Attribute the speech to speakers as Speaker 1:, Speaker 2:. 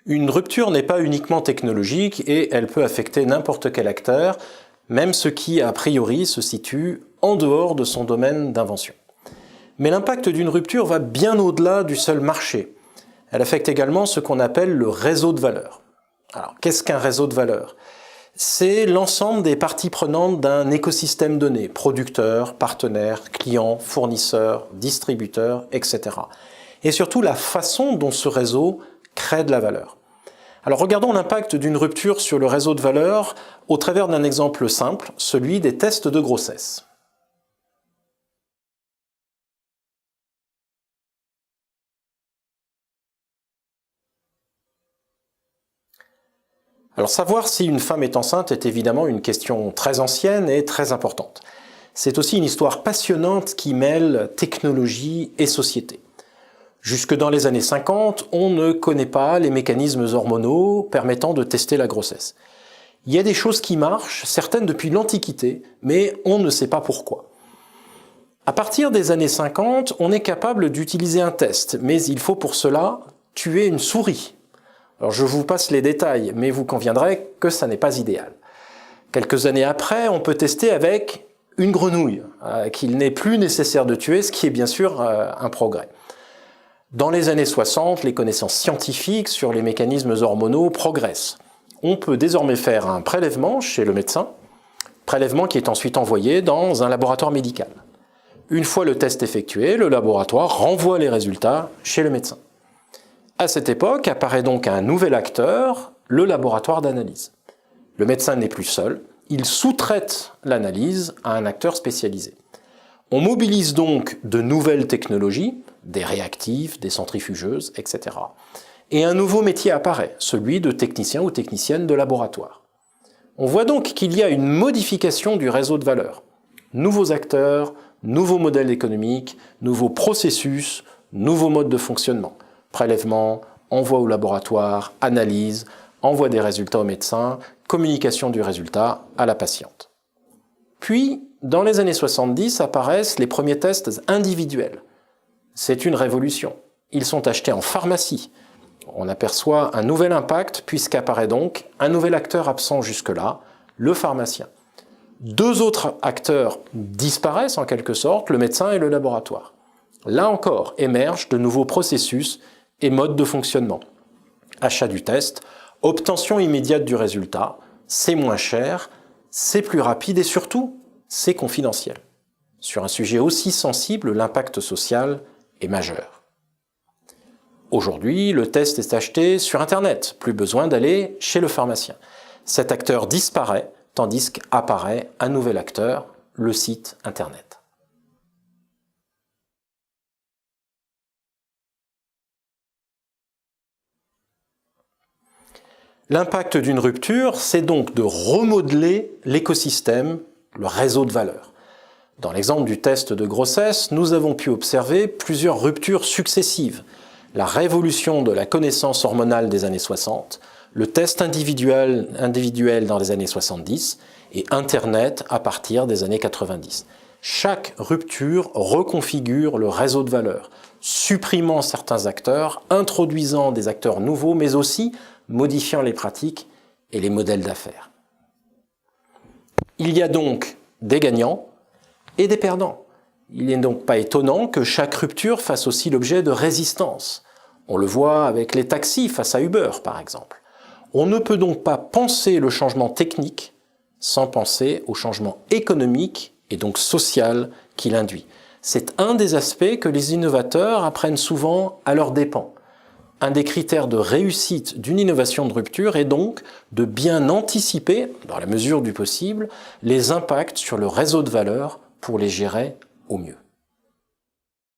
Speaker 1: Une rupture n'est pas uniquement technologique et elle peut affecter n'importe quel acteur, même ceux qui, a priori, se situent en dehors de son domaine d'invention. Mais l'impact d'une rupture va bien au-delà du seul marché. Elle affecte également ce qu'on appelle le réseau de valeur. Alors, qu'est-ce qu'un réseau de valeur? C'est l'ensemble des parties prenantes d'un écosystème donné, producteurs, partenaires, clients, fournisseurs, distributeurs, etc. Et surtout la façon dont ce réseau crée de la valeur. Alors regardons l'impact d'une rupture sur le réseau de valeur au travers d'un exemple simple, celui des tests de grossesse. Alors savoir si une femme est enceinte est évidemment une question très ancienne et très importante. C'est aussi une histoire passionnante qui mêle technologie et société. Jusque dans les années 50, on ne connaît pas les mécanismes hormonaux permettant de tester la grossesse. Il y a des choses qui marchent, certaines depuis l'Antiquité, mais on ne sait pas pourquoi. À partir des années 50, on est capable d'utiliser un test, mais il faut pour cela tuer une souris. Alors je vous passe les détails, mais vous conviendrez que ça n'est pas idéal. Quelques années après, on peut tester avec une grenouille, qu'il n'est plus nécessaire de tuer, ce qui est bien sûr un progrès. Dans les années 60, les connaissances scientifiques sur les mécanismes hormonaux progressent. On peut désormais faire un prélèvement chez le médecin, prélèvement qui est ensuite envoyé dans un laboratoire médical. Une fois le test effectué, le laboratoire renvoie les résultats chez le médecin. À cette époque apparaît donc un nouvel acteur, le laboratoire d'analyse. Le médecin n'est plus seul, il sous-traite l'analyse à un acteur spécialisé. On mobilise donc de nouvelles technologies, des réactifs, des centrifugeuses, etc. Et un nouveau métier apparaît, celui de technicien ou technicienne de laboratoire. On voit donc qu'il y a une modification du réseau de valeur. Nouveaux acteurs, nouveaux modèles économiques, nouveaux processus, nouveaux modes de fonctionnement. Prélèvement, envoi au laboratoire, analyse, envoi des résultats au médecin, communication du résultat à la patiente. Puis, dans les années 70, apparaissent les premiers tests individuels. C'est une révolution. Ils sont achetés en pharmacie. On aperçoit un nouvel impact puisqu'apparaît donc un nouvel acteur absent jusque-là, le pharmacien. Deux autres acteurs disparaissent en quelque sorte, le médecin et le laboratoire. Là encore, émergent de nouveaux processus et modes de fonctionnement. Achat du test, obtention immédiate du résultat, c'est moins cher, c'est plus rapide et surtout, c'est confidentiel. Sur un sujet aussi sensible, l'impact social est majeur. Aujourd'hui, le test est acheté sur Internet, plus besoin d'aller chez le pharmacien. Cet acteur disparaît, tandis qu'apparaît un nouvel acteur, le site Internet. L'impact d'une rupture, c'est donc de remodeler l'écosystème, le réseau de valeur. Dans l'exemple du test de grossesse, nous avons pu observer plusieurs ruptures successives. La révolution de la connaissance hormonale des années 60, le test individuel dans les années 70 et Internet à partir des années 90. Chaque rupture reconfigure le réseau de valeur, supprimant certains acteurs, introduisant des acteurs nouveaux, mais aussi modifiant les pratiques et les modèles d'affaires. Il y a donc des gagnants et des perdants. Il n'est donc pas étonnant que chaque rupture fasse aussi l'objet de résistance. On le voit avec les taxis face à Uber, par exemple. On ne peut donc pas penser le changement technique sans penser au changement économique et donc social qu'il induit. C'est un des aspects que les innovateurs apprennent souvent à leurs dépens. Un des critères de réussite d'une innovation de rupture est donc de bien anticiper, dans la mesure du possible, les impacts sur le réseau de valeur pour les gérer au mieux.